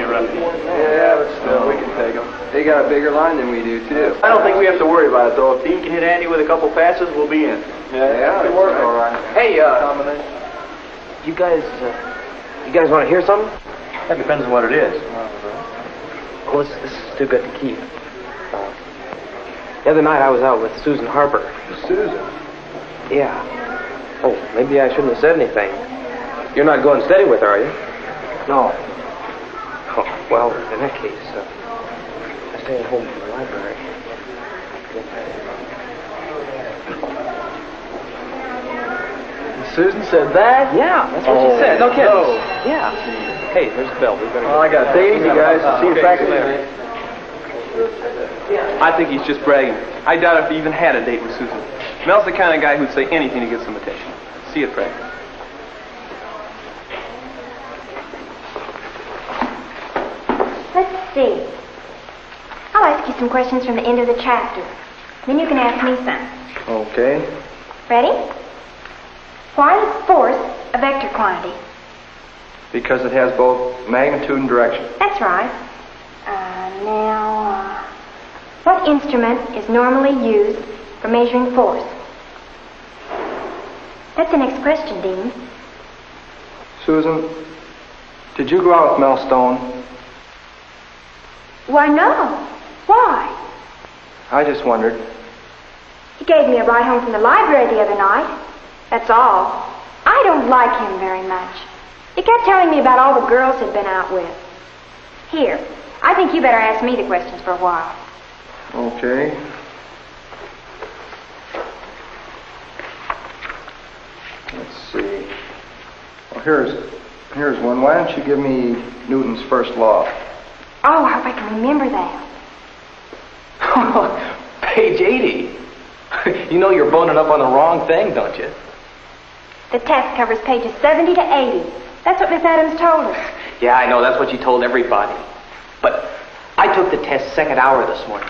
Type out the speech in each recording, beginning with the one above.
Rusty. Yeah, but still, we can take them. They got a bigger line than we do, too. I don't think we have to worry about it, though. If Dean can hit Andy with a couple passes, we'll be in. Yeah, it works all right. Hey, you guys want to hear something? That depends on what it is. Well, this is too good to keep. The other night I was out with Susan Harper. Susan? Yeah. Oh, maybe I shouldn't have said anything. You're not going steady with her, are you? No. Oh, well, in that case, I stay at home from the library. Susan said that? Yeah, that's what she said. No kidding. No. Yeah. Hey, there's the bell. We better. Well, I got to take it easy, guys. See you back later. I think he's just bragging. I doubt if he even had a date with Susan. Mel's the kind of guy who'd say anything to get some attention. See you, Frank. Let's see. I'll ask you some questions from the end of the chapter. Then you can ask me some. Okay. Ready? Why is force a vector quantity? Because it has both magnitude and direction. That's right. What instrument is normally used for measuring force? That's the next question, Dean. Susan, did you go out with Mel Stone? Why, no. Why? I just wondered. He gave me a ride home from the library the other night. That's all. I don't like him very much. He kept telling me about all the girls he'd been out with. Here, I think you better ask me the questions for a while. Okay. Let's see. Well, here's one. Why don't you give me Newton's first law? Oh, I hope I can remember that. Page 80. You know you're boning up on the wrong thing, don't you? The test covers pages 70 to 80. That's what Miss Adams told us. Yeah, I know. That's what she told everybody. But I took the test second hour this morning.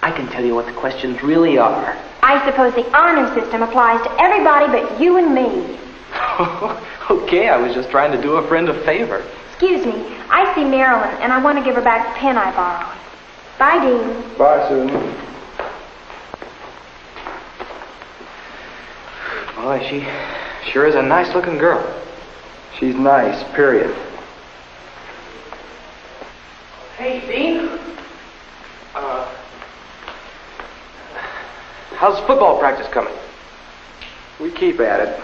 I can tell you what the questions really are. I suppose the honor system applies to everybody but you and me. Okay, I was just trying to do a friend a favor. Excuse me. I see Marilyn, and I want to give her back the pen I borrowed. Bye, Dean. Bye, Susan. Boy, she sure is a nice-looking girl. She's nice, period. Hey, Dean. How's football practice coming? We keep at it.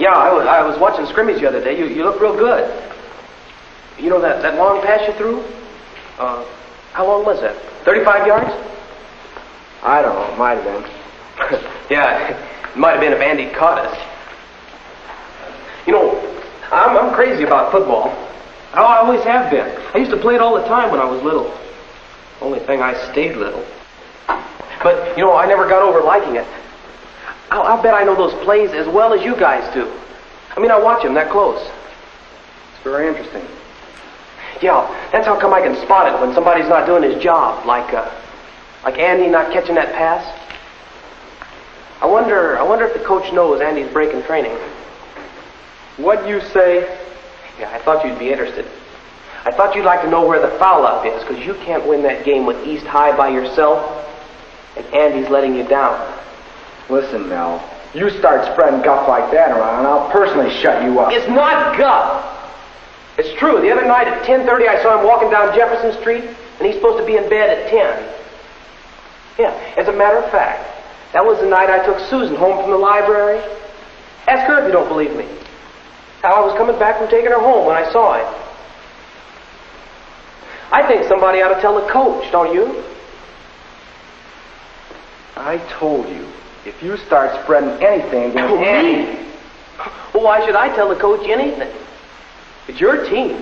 Yeah, I was watching scrimmage the other day. You look real good. You know that long pass you threw? How long was that? 35 yards? I don't know. It might have been. Yeah, it might have been if Andy caught us. You know, I'm crazy about football. I always have been. I used to play it all the time when I was little. Only thing, I stayed little. But, you know, I never got over liking it. I'll bet I know those plays as well as you guys do. I mean, I watch them that close. It's very interesting. Yeah, that's how come I can spot it when somebody's not doing his job, like Andy not catching that pass. I wonder if the coach knows Andy's breaking training. What you say? Yeah, I thought you'd be interested. I thought you'd like to know where the foul-up is, because you can't win that game with East High by yourself, and Andy's letting you down. Listen, Mel. You start spreading guff like that around, and I'll personally shut you up. It's not guff. It's true. The other night at 10:30, I saw him walking down Jefferson Street, and he's supposed to be in bed at 10. Yeah, as a matter of fact, that was the night I took Susan home from the library. Ask her if you don't believe me. How I was coming back from taking her home when I saw it. I think somebody ought to tell the coach, don't you? I told you, if you start spreading anything against Andy... Well, why should I tell the coach anything? It's your team.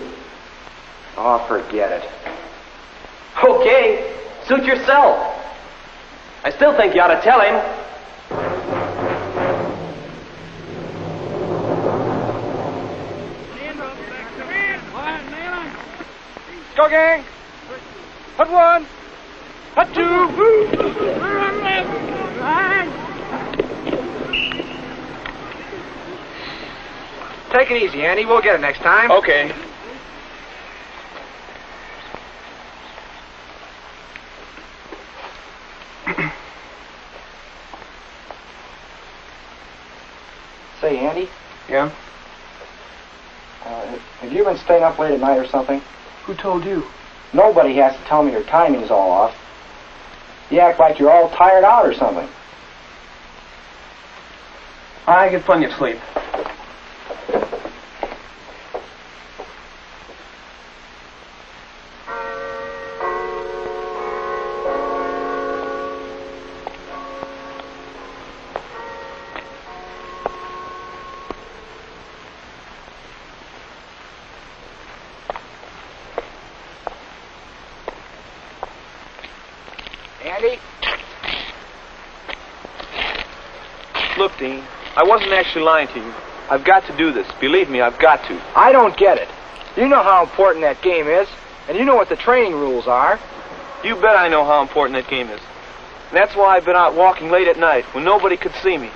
Oh, forget it. Okay, suit yourself. I still think you ought to tell him. Go, gang. Hut one. Hut two. Take it easy, Andy. We'll get it next time. Okay. Yeah? Have you been staying up late at night or something? Who told you? Nobody has to tell me your timing's all off. You act like you're all tired out or something. I get plenty of sleep. Andy? Look, Dean, I wasn't actually lying to you. I've got to do this. Believe me, I've got to. I don't get it. You know how important that game is, and you know what the training rules are. You bet I know how important that game is. And that's why I've been out walking late at night when nobody could see me.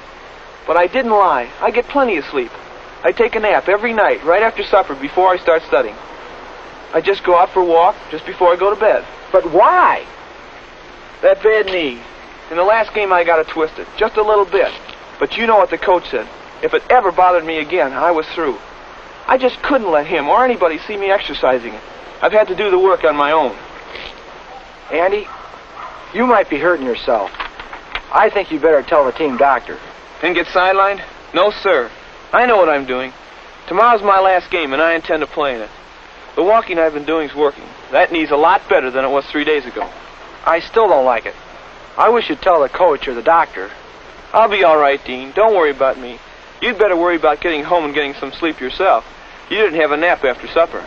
But I didn't lie. I get plenty of sleep. I take a nap every night, right after supper, before I start studying. I just go out for a walk just before I go to bed. But why? That bad knee. In the last game I got it twisted, just a little bit. But you know what the coach said. If it ever bothered me again, I was through. I just couldn't let him or anybody see me exercising it. I've had to do the work on my own. Andy, you might be hurting yourself. I think you better tell the team doctor. And get sidelined? No, sir. I know what I'm doing. Tomorrow's my last game, and I intend to play in it. The walking I've been doing's working. That knee's a lot better than it was 3 days ago. I still don't like it. I wish you'd tell the coach or the doctor. I'll be all right, Dean. Don't worry about me. You'd better worry about getting home and getting some sleep yourself. You didn't have a nap after supper.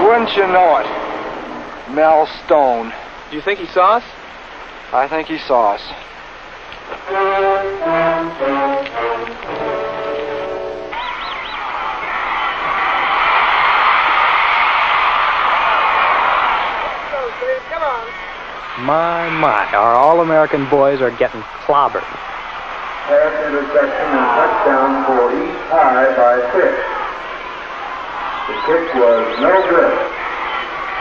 Wouldn't you know it? Mel Stone. Do you think he saw us? I think he saw us. My, our All-American boys are getting clobbered. Pass interception and touchdown for East High by 6. The kick was no good.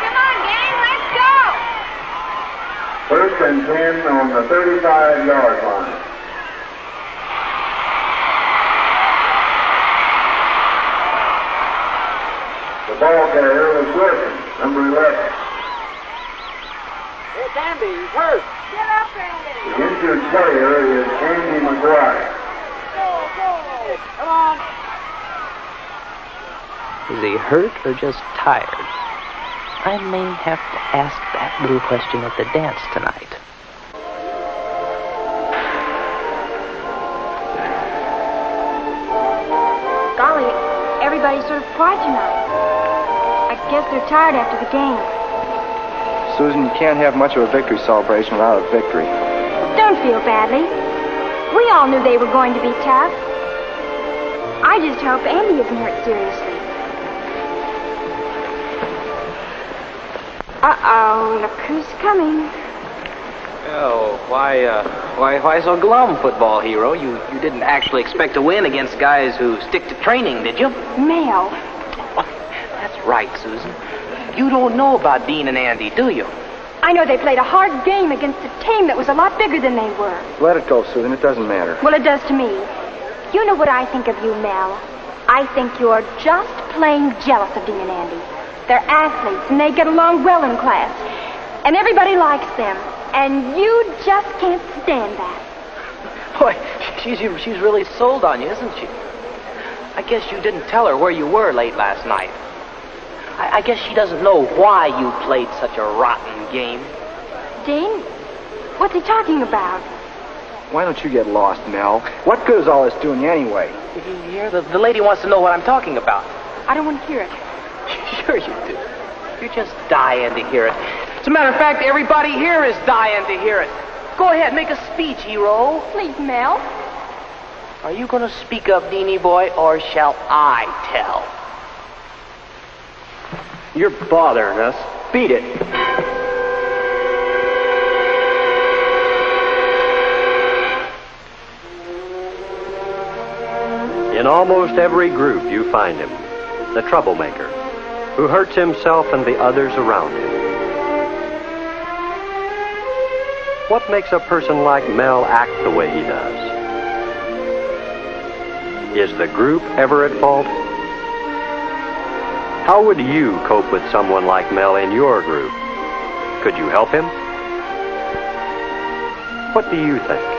Come on, gang, let's go! First and 10 on the 35-yard line. The ball carrier is Wilson, number 11. It's Andy. He's hurt. Get up, Andy! The injured player is Andy McGuire. Go. Come on. Is he hurt or just tired? I may have to ask that little question at the dance tonight. Golly, everybody's sort of quiet tonight. I guess they're tired after the game. Susan, you can't have much of a victory celebration without a victory. Don't feel badly. We all knew they were going to be tough. I just hope Andy isn't hurt seriously. Uh-oh, look who's coming. Oh, why so glum, football hero? You didn't actually expect to win against guys who stick to training, did you? Mel. That's right, Susan. You don't know about Dean and Andy, do you? I know they played a hard game against a team that was a lot bigger than they were. Let it go, Susan. It doesn't matter. Well, it does to me. You know what I think of you, Mel. I think you're just plain jealous of Dean and Andy. They're athletes, and they get along well in class. And everybody likes them. And you just can't stand that. Boy, she's really sold on you, isn't she? I guess you didn't tell her where you were late last night. I guess she doesn't know why you played such a rotten game. Dean, what's he talking about? Why don't you get lost, Mel? What good is all this doing you anyway? Did you hear? The lady wants to know what I'm talking about. I don't want to hear it. Sure you do. You're just dying to hear it. As a matter of fact, everybody here is dying to hear it. Go ahead, make a speech, hero. Please, Mel. Are you going to speak up, Deanie boy, or shall I tell? You're bothering us. Beat it. In almost every group you find him, the troublemaker, who hurts himself and the others around him. What makes a person like Mel act the way he does? Is the group ever at fault? How would you cope with someone like Mel in your group? Could you help him? What do you think?